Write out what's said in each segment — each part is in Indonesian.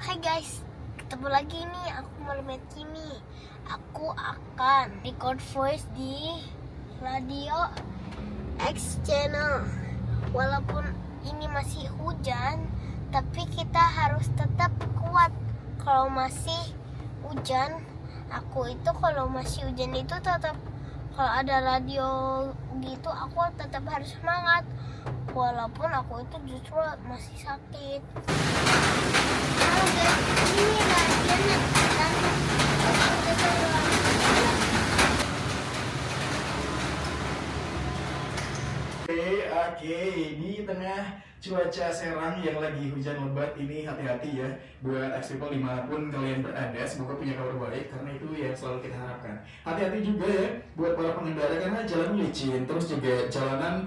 Hai guys, ketemu lagi nih aku Malmet Kimi. Aku akan record voice di radio X channel. Walaupun ini masih hujan, tapi kita harus tetap kuat. Kalau masih hujan, kalau masih hujan itu tetap, kalau ada radio gitu aku tetap harus semangat. Walaupun aku itu justru masih sakit. Halo guys, ini radionya. Oke, di tengah cuaca Serang yang lagi hujan lebat ini, hati-hati ya buat X-People dimanapun kalian berada. Semoga punya kabar baik, karena itu yang selalu kita harapkan. Hati-hati juga ya buat para pengendara, karena jalan licin, terus juga jalanan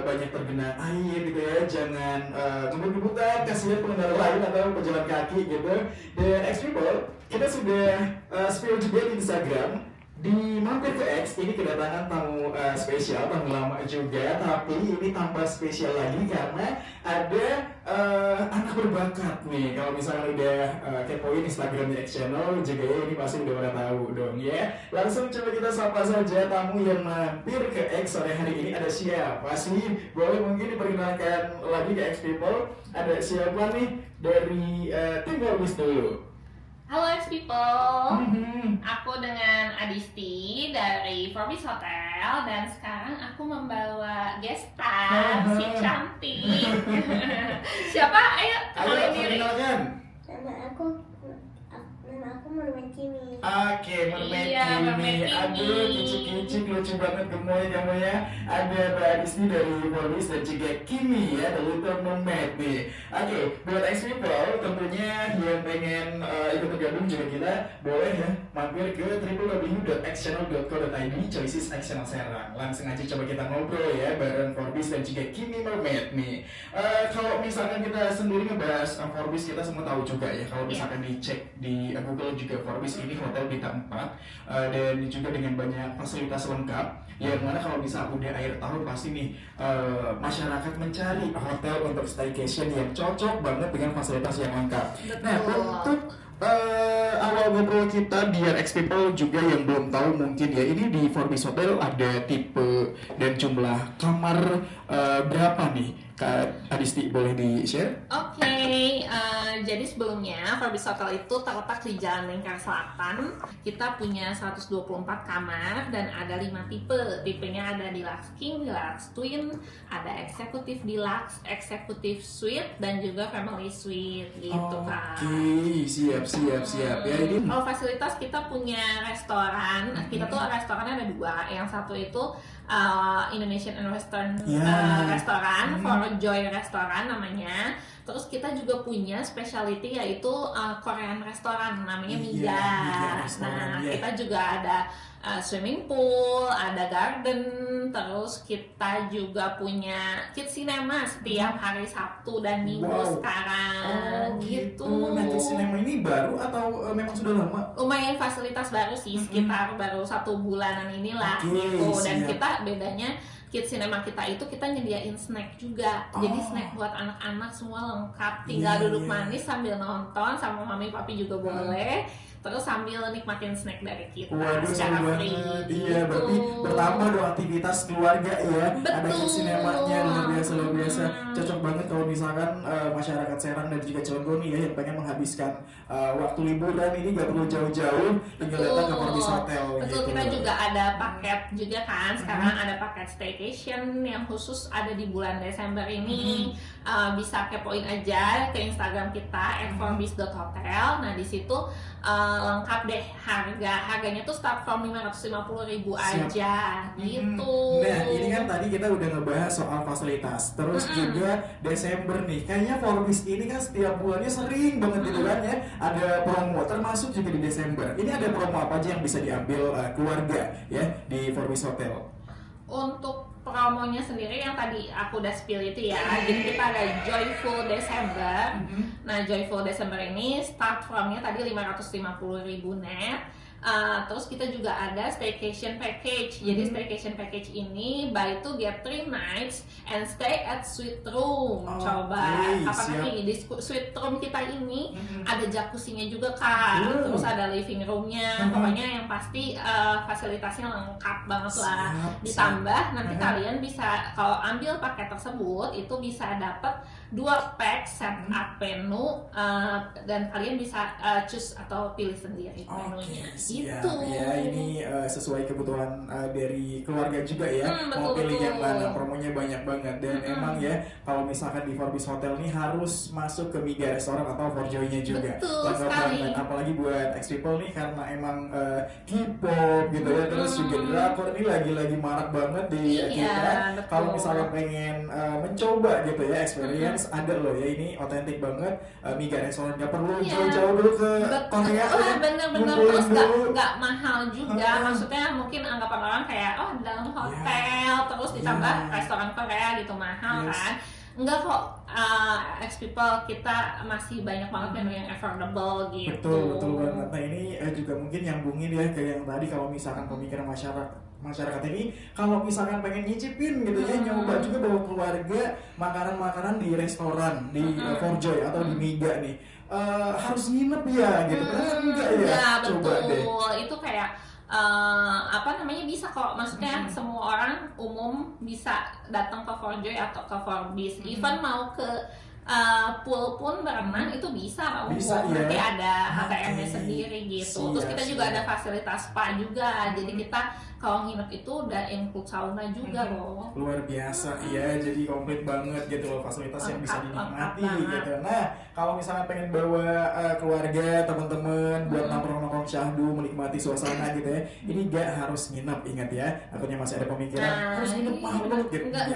banyak tergenang air gitu ya. Jangan ngebut-ngebutan, kasihan pengendara lain atau pejalan kaki gitu. Dan X-People, kita sudah spill juga di Instagram. Di Mampir ke X ini kedatangan tamu spesial, tamu lama juga, tapi ini tambah spesial lagi karena ada anak berbakat nih. Kalau misalnya udah kepoin Instagramnya X Channel juga ya, ini pasti udah pada tahu dong ya. Langsung coba kita sapa saja tamu yang mampir ke X sore hari ini. Ada siapa sih? Boleh mungkin diperkenalkan lagi ke X People. Ada siapa nih dari tim Forbis dulu? Halo X People, aku dengan Adisti dari Forbis Hotel dan sekarang aku membawa guest star si cantik. Siapa? Ayo kenalin diri. Perkenalkan. Nama aku Malmet Kimi. Oke, Mermaid Iya, Mermaid Kimi. Kimi. Aduh, kicik-kicik, lucu banget gemoy kamu ya. Ada Mbak Adisti dari Forbis dan juga Kimi ya, The Little Mermaid nih. Oke, buat X-People tentunya yang pengen ikut tergabung juga kita boleh ya mampir ke www.xchannel.co.id Choices X Channel Serang. Langsung aja coba kita ngobrol ya bareng Forbis dan juga Kimi Mermaid nih. Kalau misalkan kita sendiri ngebahas Forbis, kita semua tahu juga ya, kalau misalkan dicek di Google juga Forbis ini hotel bintang 4 dan juga dengan banyak fasilitas lengkap. Yang mana kalau bisa udah akhir tahun pasti nih masyarakat mencari hotel untuk staycation yang cocok banget dengan fasilitas yang lengkap. Nah, untuk awal ngobrol kita biar X-People juga yang belum tahu mungkin ya, ini di Forbis Hotel ada tipe dan jumlah kamar berapa nih? Kak Adisti boleh di-share? Oke, jadi sebelumnya Forbis Hotel itu terletak di Jalan Lingkar Selatan. Kita punya 124 kamar dan ada 5 tipe. Tipenya ada Deluxe King, Deluxe Twin, ada Executive Deluxe, Executive Suite, dan juga Family Suite gitu kan. Oke, siap. Ya ini Kalau fasilitas kita punya restoran, kita tuh restorannya ada 2. Yang satu itu Indonesian and Western restoran, For Joy Restoran namanya. Terus kita juga punya specialty yaitu Korean restoran namanya Migas. Nah, kita juga ada swimming pool, ada garden, terus kita juga punya kids cinema setiap hari Sabtu dan Minggu sekarang gitu. Nah, kids cinema ini baru atau memang sudah lama? Lumayan fasilitas baru sih, sekitar baru 1 bulanan inilah gitu. Dan kita bedanya kids cinema kita itu kita nyediain snack juga. Jadi snack buat anak-anak semua lengkap. Tinggal duduk manis sambil nonton, sama mami papi juga boleh. Terus sambil nikmatin snack dari kita secara free. Iya, berarti bertambah dong aktivitas keluarga ya. Betul. Ada kids cinemanya luar biasa. Cocok banget kalau misalkan masyarakat Serang dan juga Cilegon nih ya yang pengen menghabiskan waktu liburan ini gak perlu jauh-jauh, tinggal datang ke Forbis Hotel. Betul, gitu. kita juga ada paket juga kan. Sekarang ada paket staycation yang khusus ada di bulan Desember ini. Bisa kepoin aja ke Instagram kita @forbis.hotel. Nah, di situ lengkap deh harganya tuh start from 550.000 aja gitu. Nah, ini kan tadi kita udah ngebahas soal fasilitas. Terus juga Desember nih, kayaknya Forbis ini kan setiap bulannya sering banget gitu kan ya, ada promo, termasuk juga di Desember. Ini ada promo apa aja yang bisa diambil keluarga ya di Forbis Hotel? Untuk promonya sendiri yang tadi aku udah spill itu ya, jadi kita ada Joyful December. Nah, Joyful December ini start from-nya tadi 550.000 net. Terus kita juga ada staycation package. Jadi staycation package ini buy 2 get 3 nights and stay at suite room. Coba apalagi di suite room kita ini ada jacuzzinya juga Kak. Terus ada living roomnya. Pokoknya yang pasti fasilitasnya lengkap banget lah. Ditambah nanti kalian bisa kalau ambil paket tersebut itu bisa dapat 2 pack set up menu dan kalian bisa choose atau pilih sendiri menunya. Siap. Gitu. Ya, ini sesuai kebutuhan dari keluarga juga ya. Mau pilih yang mana, promonya banyak banget. Dan emang ya, kalau misalkan di Forbis Hotel nih harus masuk ke Miga Restoran atau Forjoy-nya juga. Betul Lengkap sekali. banget. Apalagi buat ex-people nih, karena emang K-pop gitu ya. Terus juga drakor ini lagi-lagi marak banget di kita. Kalau misalkan pengen mencoba gitu ya, experience, ada loh ya, ini otentik banget. Miga Restoran, gak perlu jauh-jauh dulu ke Korea. Bener-bener. Terus nggak mahal juga. Maksudnya mungkin anggapan orang kayak dalam hotel terus ditambah restoran Korea gitu mahal kan. Enggak kok, ex-people kita masih banyak banget menu yang affordable gitu. Betul banget. Nah ini juga mungkin nyambungin ya ke yang tadi, kalau misalkan pemikiran masyarakat ini, kalau misalkan pengen nyicipin gitu ya, nyoba juga bawa keluarga makanan-makanan di restoran di Forjoy atau di Miga nih, harus nginep ya gitu kan? Enggak ya? Coba betul. deh. Itu kayak bisa kok, maksudnya semua orang umum bisa datang ke Forjoy atau ke Forbis, even mau ke pool pun berenang itu bisa nanti ada ATM-nya sendiri gitu. Terus kita juga ada fasilitas spa juga, jadi kita kalau nginep itu udah include sauna juga loh. Luar biasa ya, jadi komplit banget gitu loh, fasilitas yang bisa dinikmati gitu. Nah kalau misalnya pengen bawa keluarga, teman-teman buat nongkrong-nongkrong syahdu, menikmati suasana gitu ya, ini gak harus nginep, ingat ya. Takutnya masih ada pemikiran harus nginep mahal banget gitu. Enggak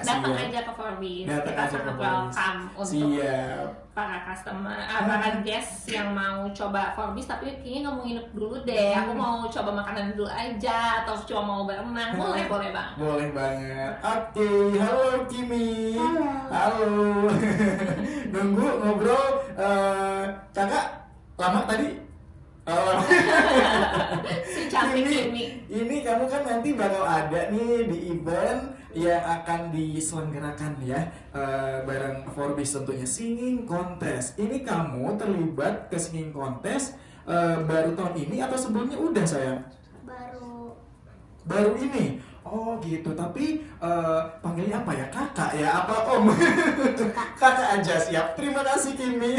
datang aja ke Forbis, kita sangat welcome untuk para customer, para guest yang mau coba Forbis tapi kayaknya nggak mau nginep dulu deh, aku mau coba makanan dulu aja atau cuma mau berenang, boleh bang. Boleh banget. Oke, halo Kimi. Halo. Nunggu ngobrol, kakak lama tadi. Si cantik Kimi. Ini kamu kan nanti bakal ada nih di event yang akan diselenggarakan ya, bareng Forbis tentunya, singing contest. Ini kamu terlibat ke singing contest baru tahun ini atau sebelumnya udah sayang? Baru ini. Oh gitu, tapi panggilnya apa ya? Kakak ya? Apa om? Kakak aja, siap. Terima kasih Kimi.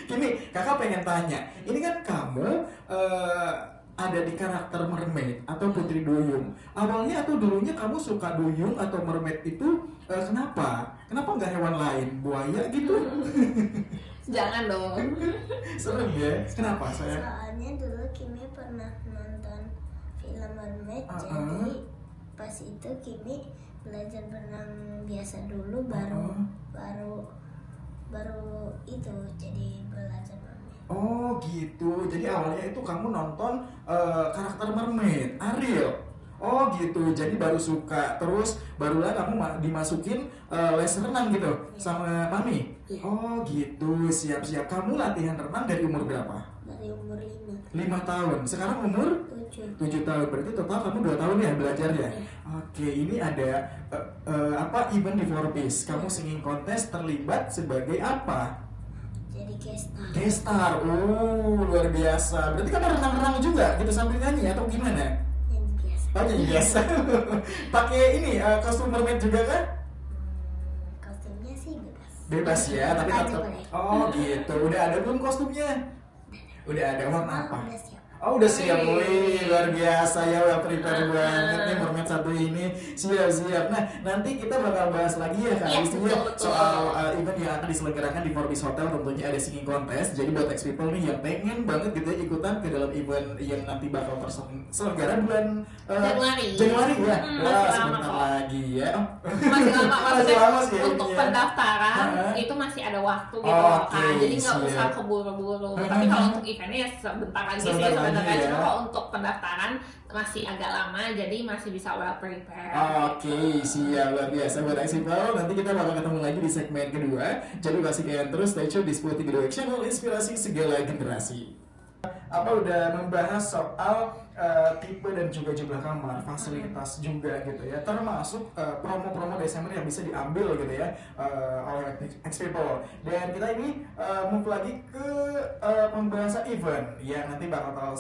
Kimi, kakak pengen tanya, ini kan kamu ada di karakter mermaid atau putri duyung. Awalnya atau dulunya kamu suka duyung atau mermaid itu kenapa? Kenapa nggak hewan lain? Buaya gitu? Jangan dong. Serem ya? Kenapa sayang? Soalnya dulu Kimi pernah nonton film mermaid, jadi pas itu Kimi belajar berenang biasa dulu, baru itu jadi belajar mermaid. Oh gitu, jadi awalnya itu kamu nonton karakter mermaid, Ariel. Oh gitu, jadi baru suka, terus barulah kamu dimasukin les renang gitu sama mami. Oh gitu, siap-siap. Kamu latihan renang dari umur berapa? Dari umur 5 tahun. Sekarang umur 7 tahun. Berarti total kamu 2 tahun ya belajar ya? Oke, ini ada event di Forbis. Kamu singing contest terlibat sebagai apa? jadi Guest star. Luar biasa. Berarti kamu renang-renang juga gitu sambil nyanyi atau gimana? yang biasa. Oh, nyanyi biasa. Pakai ini kostum mermaid juga kan? Kostumnya sih Bebas ya, tapi Ada tetap. boleh. Oh gitu. Udah ada belum kostumnya? Udah ada. Warna apa? Udah siap. Oh udah siap, wih luar biasa ya, udah prepare banget nih mermaid satu ini, siap. Nah nanti kita bakal bahas lagi ya Kak Alicia soal event yang akan diselenggarakan di Forbis Hotel. Tentunya ada singing contest, jadi buat ex-people nih yang pengen banget gitu ya ikutan ke dalam event yang nanti bakal terselenggara bulan Januari ya. Wah sebentar lagi ya. Masih lama, maksudnya sih ya, untuk ini ya. pendaftaran itu masih ada waktu gitu kan, jadi nggak usah keburu-buru. Tapi kalau untuk eventnya ya sebentar lagi sih sebenarnya. Cuma kalau untuk pendaftaran masih agak lama, jadi masih bisa well prepared. Oke, siap, luar biasa buat ex-people. Nanti kita bakal ketemu lagi di segmen kedua. Jadi pastikan terus stay tune di Spotify Video Channel, inspirasi segala generasi. udah membahas soal tipe dan juga jumlah kamar, fasilitas juga gitu ya, termasuk promo-promo Desember yang bisa diambil gitu ya oleh X People. Dan kita ini move lagi ke pembahasan event yang nanti bakal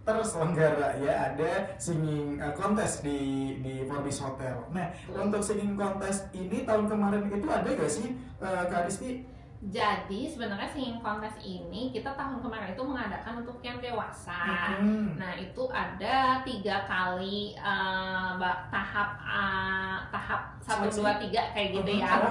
terselenggara ya, ada singing contest di Forbes Hotel. Nah, untuk singing contest ini tahun kemarin itu ada gak sih Kak Disti? Jadi sebenarnya singing contest ini kita tahun kemarin itu mengadakan untuk yang dewasa. Nah itu ada 3 kali tahap 1, 2, 3 kayak gitu ya.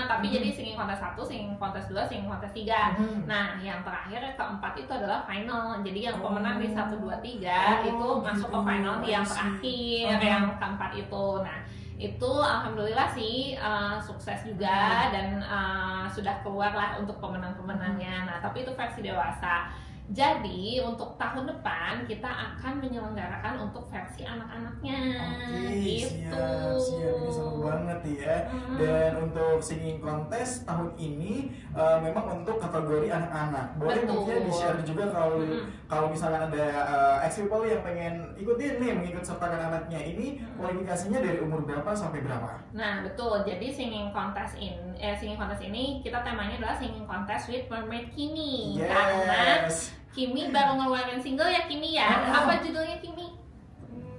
Tapi jadi singing contest 1, singing contest 2, singing contest 3. Nah yang terakhir keempat itu adalah final. Jadi yang pemenang di 1, 2, 3 itu masuk ke final di yang terakhir, yang keempat itu. Nah itu alhamdulillah sih sukses juga dan sudah keluar lah untuk pemenang-pemenangnya. Nah tapi itu versi dewasa. Jadi untuk tahun depan kita akan menyelenggarakan untuk versi anak-anaknya. Gitu. Siap, ini seru banget ya. Dan untuk singing contest tahun ini memang untuk kategori anak-anak. Boleh mungkin di-share juga kalau misalnya ada X People yang pengen ikutin nih, mengikut sertakan anaknya ini, kualifikasinya dari umur berapa sampai berapa? Nah betul, jadi singing contest ini kita temanya adalah singing contest with Mermaid Kimi. Karena Kimi baru ngeluarin single ya Kimi ya. Apa judulnya Kimi?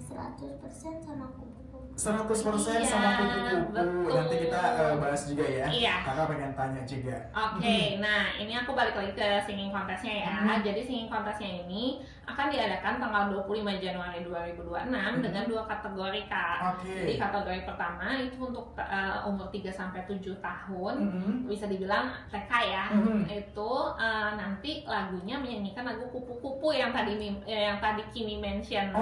100% sama kupu-kupu. 100% sama kupu-kupu. Nanti kita bahas juga ya. Kakak pengen tanya juga. Oke, nah ini aku balik lagi ke singing contestnya ya. Jadi singing contestnya ini akan diadakan tanggal 25 Januari 2026 dengan 2 kategori Kak. Jadi kategori pertama itu untuk umur 3-7 tahun, bisa dibilang TK ya. Itu nanti lagunya menyanyikan lagu kupu-kupu yang tadi Kimi mention,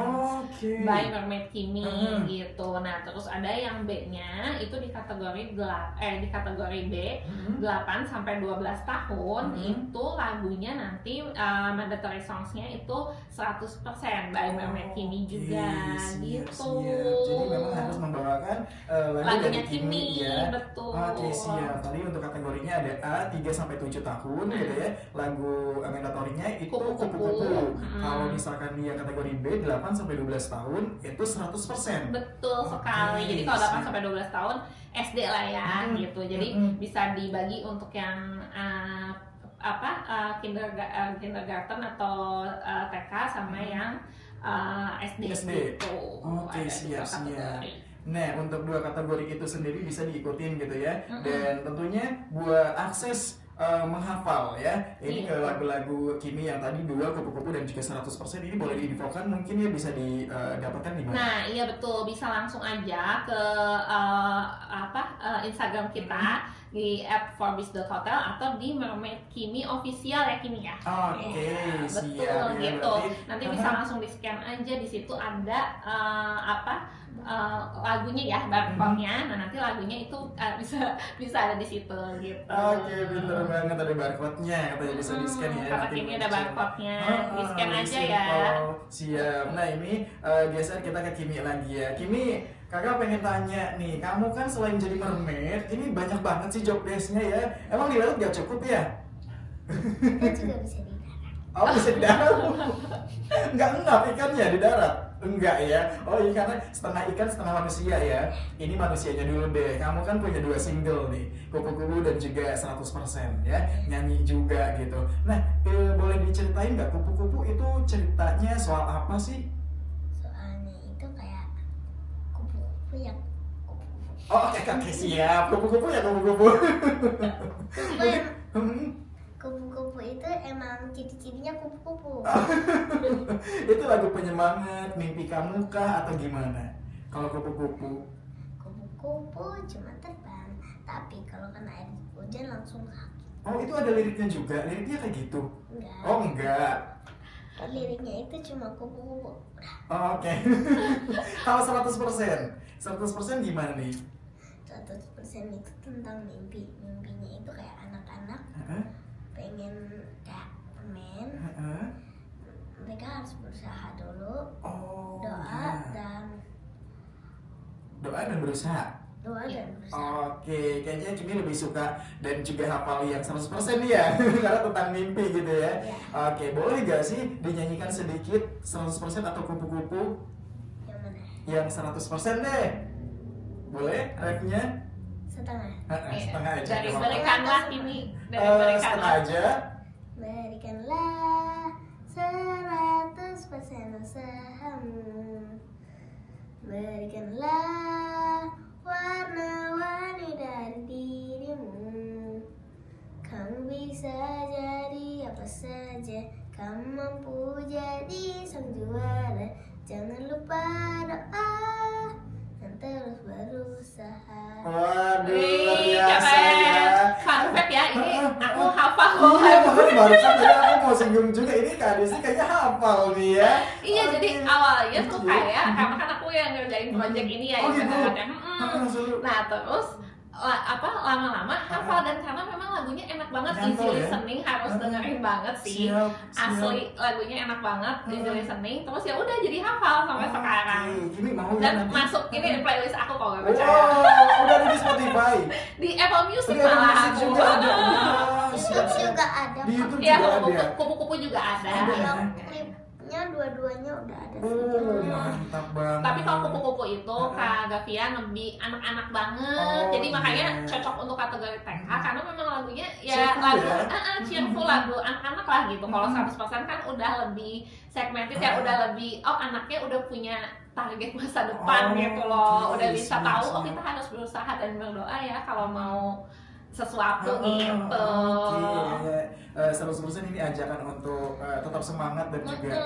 by Mermaid Kimi gitu. Nah terus ada yang B-nya itu di kategori B 8-12 tahun, itu lagunya nanti mandatory songs-nya itu 100% by Mermaid Kimi juga. Gitu. Jadi memang harus membawakan lagunya Kimi ya. Betul. Siap. Tadi untuk kategorinya ada A 3-7 tahun gitu ya. Lagu mandatorinya itu kupu-kupu. Kalau misalkan dia kategori B 8-12 tahun itu 100%. Betul sekali. Jadi kalau 8-12 tahun SD lah ya gitu. Jadi bisa dibagi untuk yang kindergarten atau TK sama yang SD. Gitu. Siap. Nah, untuk 2 kategori itu sendiri bisa diikutin gitu ya. Dan tentunya buat akses menghafal ya. Ini ke lagu-lagu Kimi yang tadi 2 kupu-kupu dan juga 100% ini boleh diinfokan mungkin ya bisa didapatkan di mana? Nah, iya betul, bisa langsung aja ke Instagram kita di @forbes.hotel atau di Mermaid Kimi official ya Kimi ya. Betul siap, gitu. Nanti bisa langsung di-scan aja, di situ ada lagunya ya, barcode-nya. Nah nanti lagunya itu bisa ada di situ gitu. Pinter banget, ada barcode-nya, katanya bisa di-scan ya. Kata Kimi ada barcode-nya, di-scan aja ya. Siap. Nah ini geser kita ke Kimi lagi ya. Kimi, kakak pengen tanya nih, kamu kan selain jadi mermaid, ini banyak banget sih job desk-nya ya. Emang di laut gak cukup ya? Kita juga bisa di darat. Bisa di darat? Enggak ikannya di darat? Enggak ya? Iya karena setengah ikan setengah manusia ya. Ini manusianya dulu deh. Kamu kan punya 2 single nih, Kupu-kupu dan juga 100% ya, nyanyi juga gitu. Nah, boleh diceritain nggak Kupu-kupu itu ceritanya soal apa sih? Soalnya itu kayak kupu-kupu yang kupu-kupu. Oke, siap. Kupu-kupu ya kupu-kupu. Kupu-kupu itu emang ciri-cirinya kupu-kupu. Itu lagu penyemangat, mimpi kamu kah atau gimana? Kalau kupu-kupu? Kupu-kupu cuma terbang, tapi kalau kena air hujan langsung sakit. Itu ada liriknya juga? Liriknya kayak gitu? Enggak. Enggak. Liriknya itu cuma kupu-kupu. Oke. Kalau 100%? 100% gimana nih? 100% itu tentang mimpi. Mimpinya itu kayak anak-anak pengen kayak permen. Mereka harus berusaha dulu. Doa dan berusaha. doa dan berusaha. Oke, kayaknya Kimi lebih suka dan juga hafal yang 100% nih ya, karena tentang mimpi gitu ya. Ya. Oke, boleh gak sih dinyanyikan sedikit 100% atau kupu-kupu Yang mana? yang 100% deh? Boleh refnya? Setengah. Setengah aja. Dari nggak apa-apa. berikanlah ini, dari Setengah berikanlah. aja. Berikanlah 100% usahamu. Berikanlah warna-warni dari dirimu. Kamu bisa jadi apa saja. Kamu mampu jadi sang juara. Jangan lupa doa dan terus berusaha. Waduh, luar Wih, biasa keren. ya. Fun fact ya, ini aku hafal. Iya, makanya barusan tadi aku mau singgung juga ini Kak Desi kayaknya hafal nih ya. Iya, Oke. jadi awalnya tuh Gitu. kayak karena kan aku yang ngerjain project ini ya, Oh, gitu. ibaratnya. Seru. Nah terus lama-lama hafal dan karena memang lagunya enak banget, Nyantol easy ya? listening, harus dengerin banget sih. Siap, Asli lagunya enak banget, easy listening. Terus ya udah jadi hafal sampai Oke, sekarang. Kimi mau ya Dan nanti? masuk ini di playlist aku kalau nggak percaya. Wow, udah ada di Spotify. Di Apple Music Di Apple malah Music aku. juga ada. Wow, YouTube siap-siap. juga ada. Di YouTube Iya, juga ada. kupu-kupu juga ada. Video klipnya dua-duanya udah ada. Oh, mantap banget. Tapi kalau kupu-kupu itu Kak Gavian lebih anak-anak banget. Oh, Jadi makanya iya. cocok untuk kategori TK karena memang lagunya ya Cheerful lagu ya? cheerful, lagu anak-anak lah gitu. Kalau 100% kan udah lebih segmented ya, udah lebih anaknya udah punya target masa depan Oh, gitu loh. oke, Udah bisa siap, tahu siap. kita harus berusaha dan berdoa ya kalau mau sesuatu gitu. Oke, ya. 100% ini ajakan untuk tetap semangat dan juga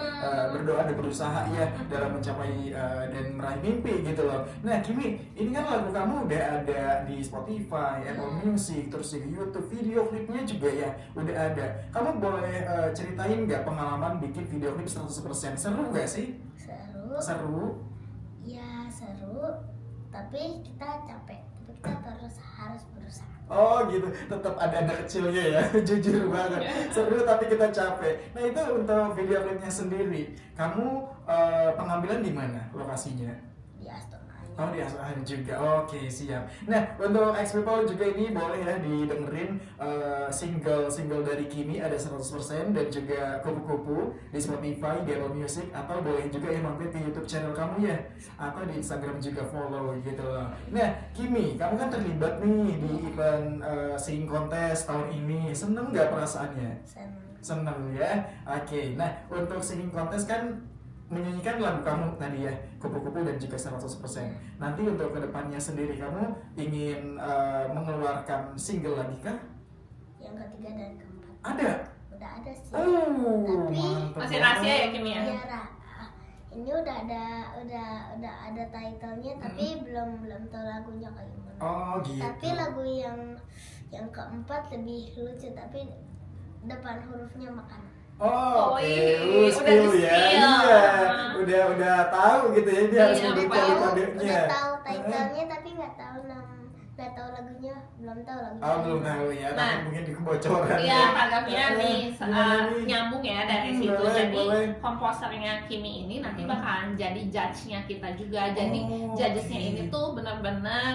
berdoa dan berusaha ya dalam mencapai dan meraih mimpi gitu loh. Nah Kimi, ini kan lagu kamu udah ada di Spotify, Apple Music, terus di YouTube, video klipnya juga ya udah ada. Kamu boleh ceritain nggak pengalaman bikin video klip 100%? Seru nggak sih? Seru. Seru. Ya seru. Tapi kita capek. Tapi kita terus harus berusaha. Oh gitu, tetap ada anak kecilnya ya, jujur banget. Seru tapi kita capek. Nah itu untuk video klipnya sendiri, kamu pengambilan di mana lokasinya? Di Astana. Oh di Asahan juga, oke siap. Nah untuk X People juga ini boleh ya didengerin single dari Kimi ada 100% dan juga kupu-kupu di Spotify, di Apple Music, atau boleh juga yang mampir di YouTube channel kamu ya, atau di Instagram juga follow gitu loh. Nah Kimi, kamu kan terlibat nih di event singing contest tahun ini, seneng nggak perasaannya? Senang. Seneng ya. Oke, nah untuk singing contest kan menyanyikan lagu kamu tadi ya, kupu-kupu dan juga 100%. Nanti untuk kedepannya sendiri kamu ingin mengeluarkan single lagi kah? Yang ketiga dan keempat. Ada? Udah ada sih. Oh, Tapi mantap Masih banget. rahasia ya Kim ya? Iya, ini udah ada title-nya tapi belum tahu lagunya kayak gimana. Oh gitu. Tapi lagu yang keempat lebih lucu tapi depan hurufnya makanan. Oh, Oh, oke, ih, udah skill di ya. skill. Iya, udah tahu gitu ya, dia harus Iya, ngerti tahu. kode-kodenya. Udah tahu title-nya tapi nggak tahu lagunya, belum tahu lagunya. Oh, belum tahu ya, tapi Nah. mungkin di kebocoran. Iya, Kak Gavian nih Gimana nih? nyambung ya dari situ. Boleh, Jadi boleh. komposernya Kimi ini nanti bakalan jadi judge-nya kita juga. Jadi Oh, judges-nya oke. ini tuh benar-benar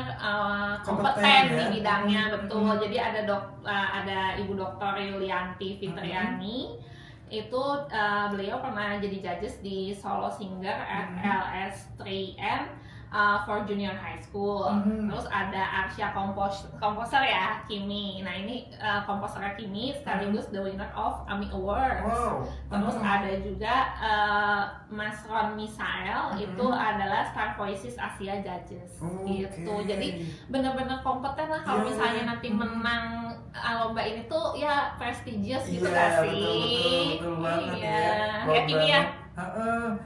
Kompeten kompeten ya. di bidangnya, betul. Jadi ada Ibu Dr. Yulianti Fitriani. Itu beliau pernah jadi judges di Solo Singer at LS3N for Junior High School. Terus ada Arsya komposer ya, Kimi. Nah ini komposernya Kimi sekaligus the winner of AMI Awards. Wow. Terus ada juga Mas Ron Misael, itu adalah Star Voices Asia Judges gitu. Oke. Jadi benar-benar kompeten lah kalau Iya, misalnya iya. nanti menang lomba ini tuh ya prestigious gitu Iya, gak betul, sih? betul banget Iya. ya. Ya Kimi ya.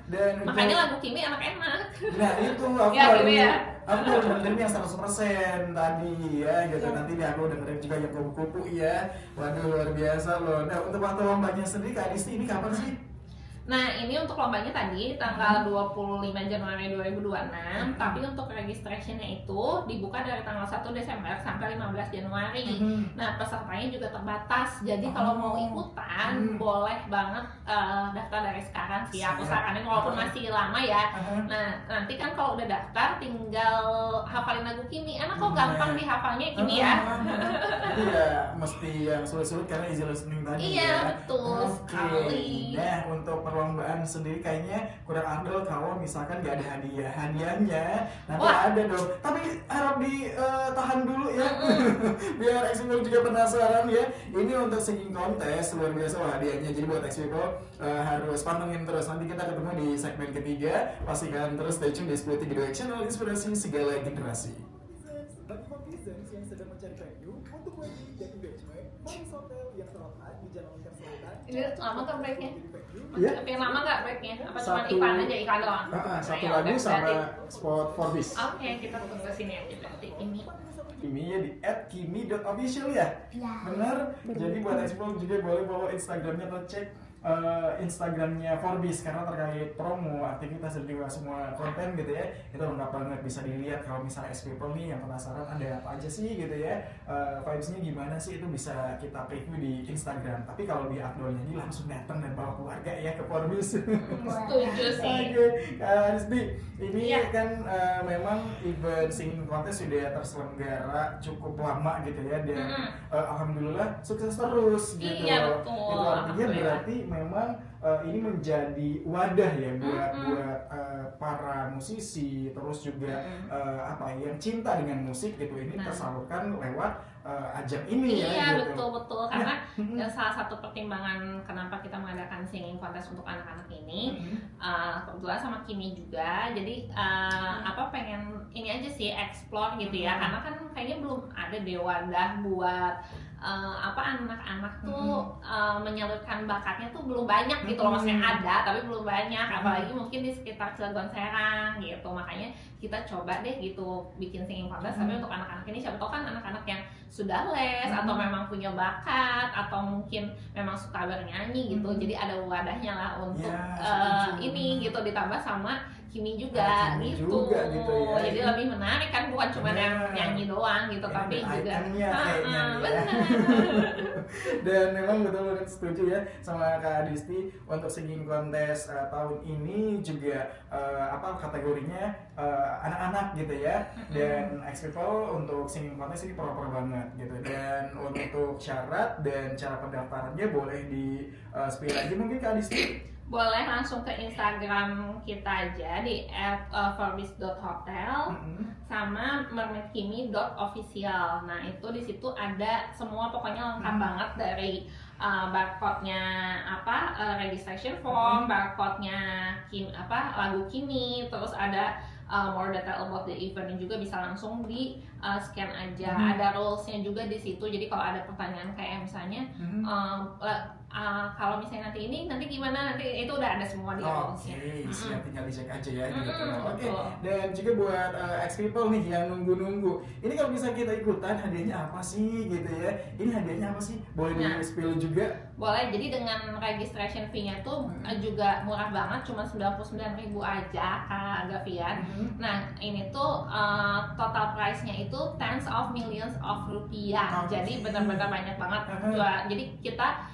Dan Makanya lagu Kimi enak-enak. nah itu aku Ya, baru Kimi ya. aku baru dengerin yang 100% tadi ya gitu. Nanti nih aku dengerin juga yang kupu-kupu ya. Waduh luar biasa loh. Nah untuk waktu lombanya sendiri Kak Adisti ini kapan sih? Nah, ini untuk lombanya tadi tanggal 25 Januari 2026, tapi untuk registrationnya itu dibuka dari tanggal 1 Desember sampai 15 Januari. Nah, pesertanya juga terbatas. Jadi kalau mau ikutan boleh banget daftar dari sekarang sih. Aku Siap. saranin walaupun masih lama ya. Nah, nanti kan kalau udah daftar tinggal hafalin lagu Kimi. Enak kok, gampang dihafalnya Kimi ya. Jadi ya mesti yang sulit-sulit karena easy listening tadi. Iya, ya. betul sekali. Nah, untuk perlombaan sendiri kayaknya kurang afdol kalau misalkan gak ada hadiah. Hadiahnya nanti Wah. ada dong. Tapi harap ditahan dulu ya. Biar X People juga penasaran ya. Ini untuk singing kontes luar biasa loh hadiahnya. Jadi buat X People harus pantengin terus. Nanti kita ketemu di segmen ketiga. Pastikan terus stay tune di Split Video Channel, inspirasi segala generasi. Bagi netizen yang sedang mencari venue untuk wedding dan engagement, Maris Hotel yang terletak di Jalan Lingkar Selatan. Ini lama nggak breaknya? Iya. Tapi lama nggak breaknya? Apa cuma Satu- iklan aja, iklan doang? Satu Ya lagu udah, sama berarti- spot Forbes. Oke, kita tunggu sini aja berarti ini. Kimi ya di @kimi.official ya. Ya. Bener. Jadi buat Explore juga boleh follow Instagramnya atau cek Instagramnya Forbes karena terkait promo, aktivitas dan juga semua konten gitu ya. Itu lengkap banget, bisa dilihat kalau misalnya X People nih yang penasaran ada apa aja sih gitu ya. Vibesnya gimana sih itu bisa kita preview di Instagram. Tapi kalau di uploadnya ini langsung datang dan bawa keluarga ya ke Forbes. Setuju sih. Oke, Rizdi, ini Iya. kan memang event singing contest sudah terselenggara cukup lama gitu ya dan alhamdulillah sukses terus gitu. Iya, betul. Itu artinya Alhamdulillah. berarti memang ini menjadi wadah ya buat para musisi terus juga apa yang cinta dengan musik gitu ini Nah. tersalurkan lewat ajang ini Iya, ya gitu. betul karena salah satu pertimbangan kenapa kita mengadakan singing contest untuk anak-anak ini kebetulan sama Kimi juga, jadi apa pengen ini aja sih explore gitu ya, karena kan kayaknya belum ada deh wadah buat apa anak-anak tuh menyalurkan bakatnya tuh belum banyak gitu loh, maksudnya ada tapi belum banyak, apalagi mungkin di sekitar Cilegon Serang gitu, makanya kita coba deh gitu bikin singing contest tapi untuk anak-anak ini, siapa tahu kan anak-anak yang sudah les atau memang punya bakat atau mungkin memang suka bernyanyi gitu, jadi ada wadahnya lah untuk Ya, setuju. ini gitu, ditambah sama Kimi juga, Kimi gitu. juga gitu ya. Jadi lebih menarik kan, bukan cuma yang Benar. nyanyi doang gitu, Ya, tapi ada juga ikonnya kayaknya nih ya. benar. Dan memang betul banget setuju ya sama Kak Adisti untuk singing contest tahun ini juga apa kategorinya anak-anak gitu ya, dan X People untuk singing contest ini proper banget gitu, dan untuk syarat dan cara pendaftarannya boleh di spill lagi mungkin Kak Adisti. Boleh langsung ke Instagram kita aja di @forbis.hotel sama mermaidkimi.official. Nah, itu di situ ada semua pokoknya lengkap banget dari barcode-nya apa registration form, barcode-nya lagu Kimi, terus ada more detail about the event juga bisa langsung di scan aja. Ada rules-nya juga di situ. Jadi kalau ada pertanyaan kayak misalnya kalau misalnya nanti gimana, nanti itu udah ada semua di rules-nya. Oke, siap, tinggal dicek aja ya gitu. Oke, betul. dan juga buat X People nih yang nunggu-nunggu. Ini kalau bisa kita ikutan hadiahnya apa sih gitu ya? Ini hadiahnya apa sih? Boleh Nah. di-spill juga? Boleh, jadi dengan registration fee-nya tuh juga murah banget, cuma 99.000 aja Kak Gavian. Nah, ini tuh total price-nya itu tens of millions of rupiah. Oke. Jadi benar-benar banyak banget. Jadi kita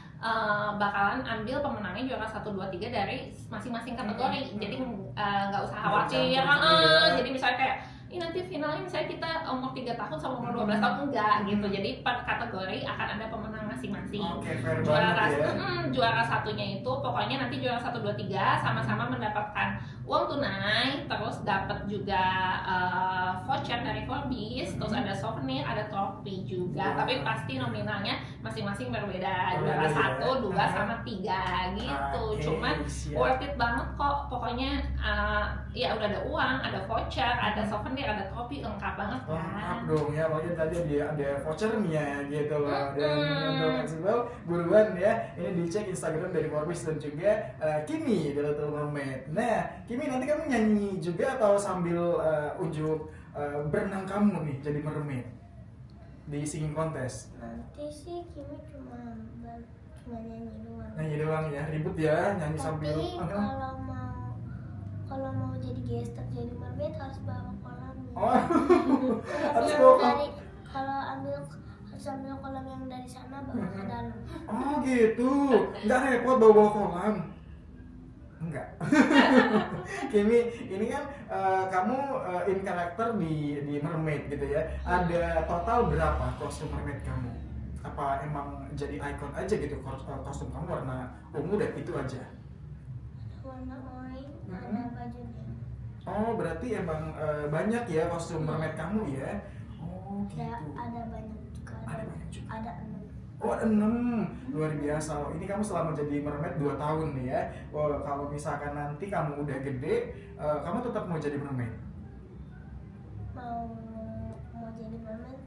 bakalan ambil pemenangnya juara 1, 2, 3 dari masing-masing kategori. Jadi nggak usah khawatir. Bercampur gitu ya. Jadi misalnya kayak ini nanti finalnya misalnya kita umur 3 tahun sama umur 12 tahun, enggak gitu. Jadi per kategori akan ada pemenang masing-masing. Oke, fair Juara banget ya. juara satunya itu pokoknya nanti juara 1, 2, 3 sama-sama mendapatkan uang tunai, terus dapat juga voucher dari Forbes, terus ada souvenir, ada trofi juga. Wow. Tapi pasti nominalnya masing-masing berbeda. Berbeda Juara ya. 1, 2 sama 3 gitu. Oke, Cuman siap. worth it banget kok. Pokoknya ya udah ada uang, ada voucher, ada souvenir, ada trofi, lengkap banget Lengkap kan. dong ya, apalagi tadi ada vouchernya gitu loh. Dan untuk Maxwell buruan ya, ini dicek Instagram dari Forbes dan juga Kimi dari Little Mermaid. Nah, Kimi nanti kamu nyanyi juga atau sambil unjuk berenang kamu nih jadi mermaid di singing contest? Nanti sih Kimi cuma nyanyi doang. Nyanyi doang ya, ribut ya nyanyi Tapi sambil kalau mau jadi gestar jadi mermaid harus bawa kolamnya. Oh, harus Kalau bawa dari kalau ambil Terus ambil kolam yang dari sana bawa ke dalam. Oh gitu, nggak repot bawa kolam? Enggak. Kimi, ini kan kamu in karakter di mermaid gitu ya. Ada total berapa kostum mermaid kamu? Apa emang jadi icon aja gitu kostum kamu warna ungu dan itu aja? Warna oranye, ada bajunya. Oh berarti emang banyak ya kostum mermaid kamu ya? Oh gitu. Ada banyak juga. Ada banyak juga. Ada 6. Oh 6, luar biasa loh. Ini kamu selama jadi mermaid 2 tahun nih ya. Oh, kalau misalkan nanti kamu udah gede, kamu tetap mau jadi mermaid? Mau jadi mermaid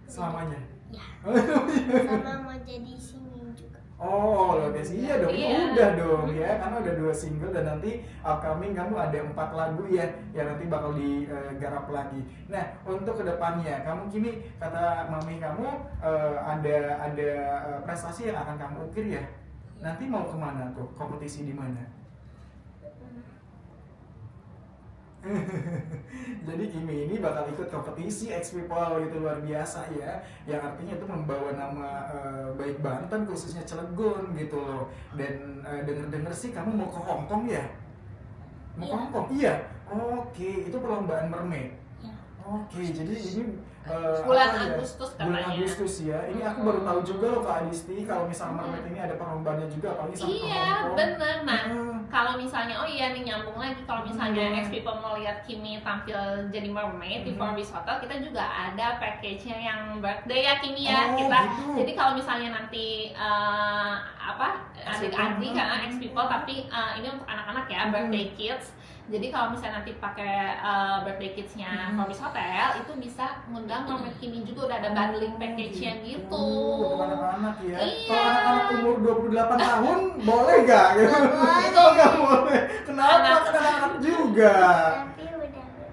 Selamanya? ya. Sama mau jadi singing juga. Oh luar biasa, iya dong, Iya. udah dong ya. Karena udah 2 single dan nanti upcoming kamu ada 4 lagu ya yang nanti bakal digarap lagi. Nah untuk kedepannya, kamu kini kata mami kamu ada prestasi yang akan kamu ukir ya. Nanti mau kemana tuh? Kompetisi di mana? Jadi Kimi ini bakal ikut kompetisi X People gitu, luar biasa ya. Yang artinya itu membawa nama baik Banten khususnya Cilegon gitu loh. Dan denger-denger sih kamu mau ke Hong Kong ya? Mau ke Iya. Hong Kong? Iya. Oke, itu perlombaan mermaid. Ya. Oke, jadi ini Bulan apa ya? Agustus Bulan katanya. Agustus ya. Ini aku baru tahu juga loh Kak Adisti kalau misalnya mermaid ini ada perlombaannya juga, apalagi sampai ke Iya, Hong Kong. bener. Nah, Hmm. kalau misalnya, oh iya nih nyambung lagi, kalau misalnya X People mau lihat Kimi tampil jadi mermaid di Forbes Hotel, kita juga ada package-nya yang birthday ya Kimi ya. Oh, Kita gitu. jadi kalau misalnya nanti adik-adik karena X People, tapi ini untuk anak-anak ya, birthday kids. Jadi kalau misalnya nanti pakai birthday kids-nya Forbes Hotel, itu bisa ngundang mermaid Kimi juga, udah ada bundling package-nya gitu. Untuk anak-anak ya. Iya. Kalau anak-anak umur 28 tahun boleh gak? Gitu. boleh. Oh nggak boleh. Kenapa? Anak- Kan anak-anak juga. Tapi udah gede.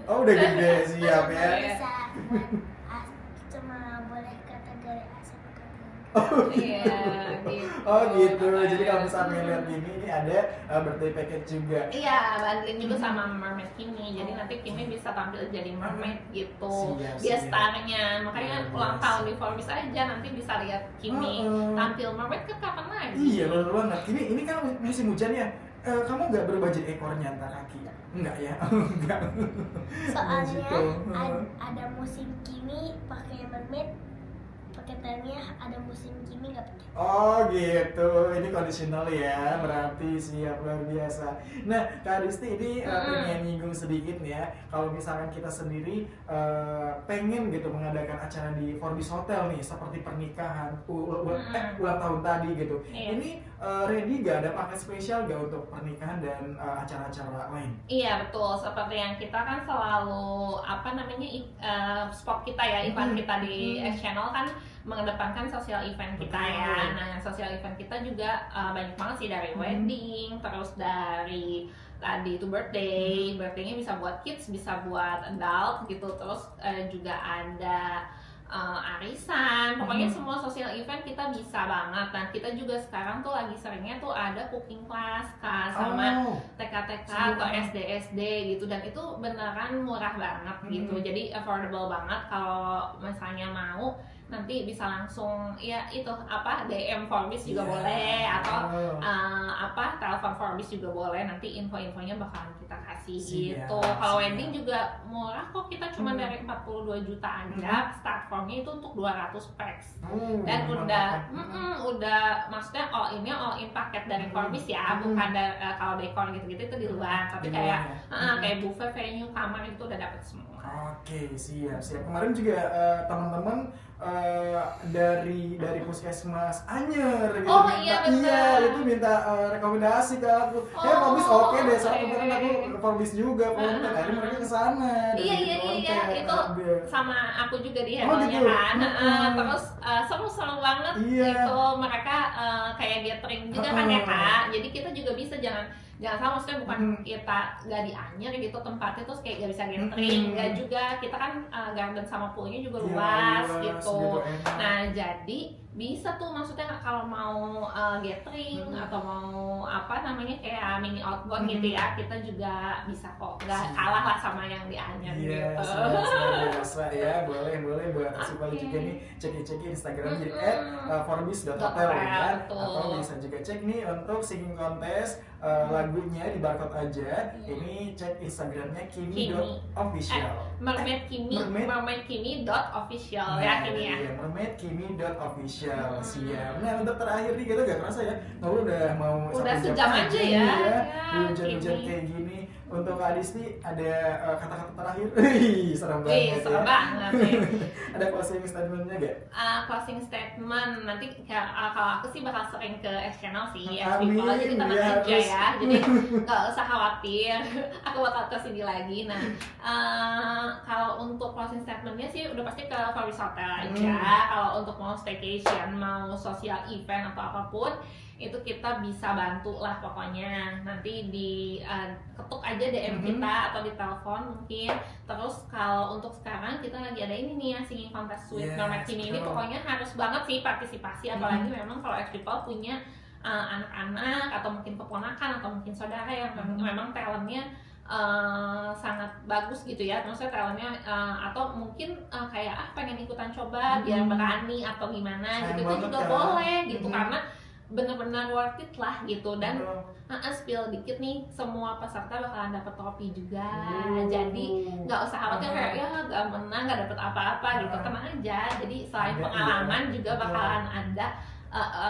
Oh udah gede, siap ya. Bisa buat cuma boleh kategori A sama kategori B. Iya, gitu. Oh gitu. Jadi kalau misalnya lihat ini ada birthday package juga. Iya, bundling juga sama Mermaid Kimi. Jadi nanti Kimi bisa tampil jadi mermaid gitu. Siap, Dia siap. starnya. Makanya Luar ulang biasa. tahun di Forbes aja nanti bisa lihat Kimi tampil mermaid kan kapan lagi? Iya benar banget. Ini kan musim hujan ya. Kamu nggak berbaju ekornya antar kaki? Enggak ya? Enggak. Soalnya Gitu. ada musim Kimi pakai mermaid, pakai tannya, ada musim Kimi nggak pakai. Oh gitu, ini kondisional ya, berarti siap, luar biasa. Nah Kak Disti ini pengen nyinggung sedikit nih ya. Kalau misalkan kita sendiri pengen gitu mengadakan acara di Forbes Hotel nih, seperti pernikahan, ulang tahun tadi gitu. Iya. Ini ready gak, ada paket spesial gak untuk pernikahan dan acara-acara lain? Iya betul, seperti yang kita kan selalu spot kita ya, event kita di X Channel kan mengedepankan sosial event kita ya. Nah, sosial event kita juga banyak banget sih, dari wedding, terus dari tadi itu birthday-nya bisa buat kids, bisa buat adult gitu, terus juga ada arisan, pokoknya semua sosial event kita bisa banget. Dan kita juga sekarang tuh lagi seringnya tuh ada cooking class Kak, sama TK-TK atau SD-SD gitu, dan itu beneran murah banget gitu, jadi affordable banget. Kalau misalnya mau nanti bisa langsung ya itu DM Forbes juga boleh, atau telepon Forbes juga boleh, nanti info-infonya bakalan kita kasih gitu. Kalau wedding juga murah kok, kita cuma dari 42 juta aja, start formnya itu untuk 200 packs. Dan udah maksudnya all in paket dari Forbes ya, bukan kalau dekor gitu-gitu itu di luar, tapi kayak buffet, venue, kamar itu udah dapet semua. Oke, siap. Kemarin juga teman-teman dari Puskesmas Anyer gitu. Oh, iya, benar. itu minta rekomendasi ke aku. Forbes oke deh, soalnya kemarin aku Forbes juga, konten akhirnya mereka kesana. Iya, itu sama aku juga di Oh, handle-nya gitu. kan. Terus seru banget itu, mereka kayak gathering juga kan ya Kak. Jadi kita juga bisa jangan sama, maksudnya bukan kita gak di Anyer gitu tempatnya terus kayak gak bisa gathering, gak juga, kita kan garden sama poolnya juga luas gitu. Nah jadi bisa tuh, maksudnya kalau mau gathering atau mau apa namanya kayak mini outbound gitu ya, kita juga bisa kok, nggak kalah lah sama yang di Anyer Iya, gitu. luar biasa ya. Boleh buat Asifal Oke. juga nih cek Instagram jadi @forbis.hotel Hotel, ya. betul. Atau bisa juga cek nih untuk singing contest lagunya di barcode aja. Ini cek Instagramnya kimi.official. mermaidkimi.official ya Kimi ya. Iya, mermaidkimi.official. Siap. Nah, untuk terakhir nih kita gak kerasa ya. Ngobrol udah mau Udah 1 sejam aja ya. Ya, Hujan-hujan Kimi. kayak gini. Untuk Kak Adisti ada kata-kata terakhir. Wih, serem banget. Serem ya. banget ya. Ada closing statementnya gak? Closing statement nanti kalau aku sih bakal sering ke X Channel sih, X Amin, People, jadi tenang ya, aja harus. ya, jadi nggak usah khawatir, aku bakal kesini lagi. Nah, kalau untuk closing statementnya sih udah pasti ke Forbis Hotel aja. Kalau untuk mau staycation, mau social event atau apapun, itu kita bisa bantu lah pokoknya. Nanti di ketuk aja DM kita atau di telepon mungkin. Terus kalau untuk sekarang kita lagi ada ini nih ya, singing contest with Yes, Mermaid Kimi ini, betul. pokoknya harus banget sih partisipasi, apalagi memang kalau X People punya anak-anak atau mungkin keponakan atau mungkin saudara yang memang talentnya sangat bagus gitu ya, maksudnya talentnya atau mungkin kayak pengen ikutan coba biar berani atau gimana Sayang gitu, itu banget juga kan. boleh gitu, karena bener-bener worth it lah gitu. Dan Betul. spill dikit nih, semua peserta bakalan dapet topi juga, Oh. jadi nggak usah khawatir kayak ya nggak menang nggak dapet apa-apa gitu, tenang aja. Jadi selain Ada, pengalaman iya. juga Betul. bakalan ada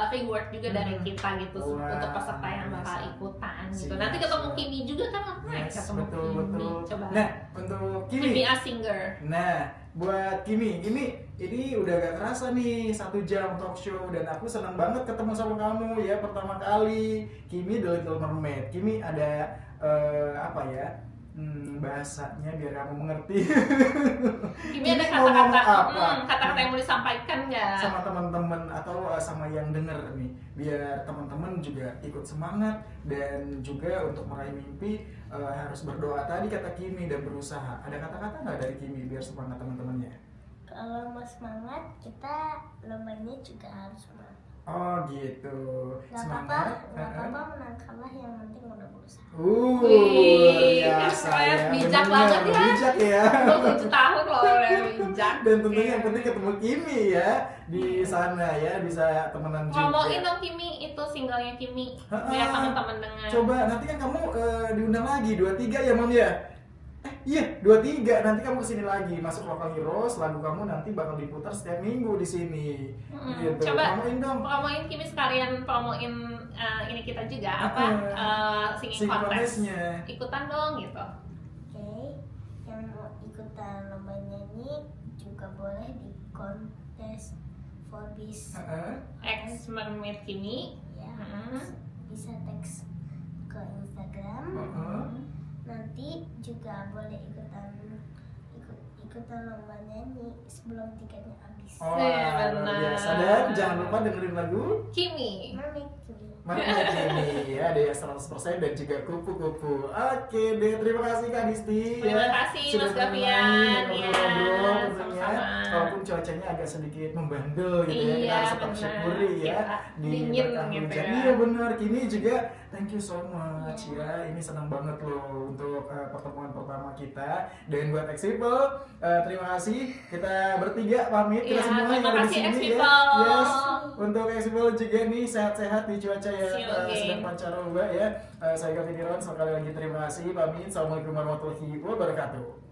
reward juga dari kita gitu Wah, untuk peserta yang bakal bisa. ikutan gitu. Siap, Nanti ketemu siap. Kimi juga kan, Yes, ketemu betul. Kimi coba. Nah, untuk Kimi Kimi. a singer. Nah, buat Kimi ini udah gak kerasa nih 1 jam talk show dan aku senang banget ketemu sama kamu ya pertama kali. Kimi The Little Mermaid. Kimi ada apa ya? Bahasanya biar kamu mengerti. Kimi Kimi ada mau ngomong kata-kata apa? kata-kata yang mau disampaikan nggak? Sama teman-teman atau sama yang denger nih, biar teman-teman juga ikut semangat dan juga untuk meraih mimpi harus berdoa tadi kata Kimi dan berusaha. Ada kata-kata nggak dari Kimi biar semangat teman-temannya? Kalau mau semangat, kita lombanya juga harus semangat. Oh gitu. Gak apa-apa, gak apa-apa menang kalah, yang penting udah berusaha. Wih, biasa keren, ya. bijak Bener, banget ya. Bijak ya. Gue 7 tahun loh udah bijak. Dan tentunya yang penting ketemu Kimi ya di sana ya, bisa temenan juga. Promoin dong Kimi, itu singlenya Kimi biar teman-teman dengar. Coba nanti kan kamu diundang lagi 23 ya Mam ya? Iya, 23 nanti kamu kesini lagi masuk Local Heroes, lagu kamu nanti bakal diputar setiap minggu di sini. Gitu. Coba Promoin dong. promoin Kimi, sekalian promoin ini kita juga singing Singing contest. contest-nya. Ikutan dong gitu. Oke, yang mau ikutan lomba nyanyi juga boleh di kontes Forbis Ex Mermaid Kimi. ya. Mm-mm. Bisa teks ke Instagram. Nanti juga boleh ikutan lomba nyanyi sebelum tiketnya habis. Oh, Benar. luar biasa. Dan jangan lupa dengerin lagu Kimi. Mermaid Kimi. Mermaid Kimi ya, ada yang 100% dan juga kupu-kupu. Oke deh, terima kasih Kak Disti. Terima ya, kasih, sudah Mas menemani Gavian. ngobrol-ngobrol Ya, tentunya. sama-sama. Walaupun cuacanya agak sedikit membandel gitu ya, kita Iya, harus tetap benar. syukuri ya. Iya, Di dingin berkah gitu hujan. ya. Iya benar, Kimi juga thank you so much ya. Ini senang banget loh untuk pertemuan pertama kita. Dan buat X People, terima kasih. Kita bertiga pamit. Kita Iya, semua yang terima ada di kasih, sini X ya. People. Yes. Untuk X People juga nih sehat-sehat di cuaca yang See you again. sedang pancaroba ya. Saya Gavin Iron sekali lagi terima kasih. Pamit. Assalamualaikum warahmatullahi wabarakatuh.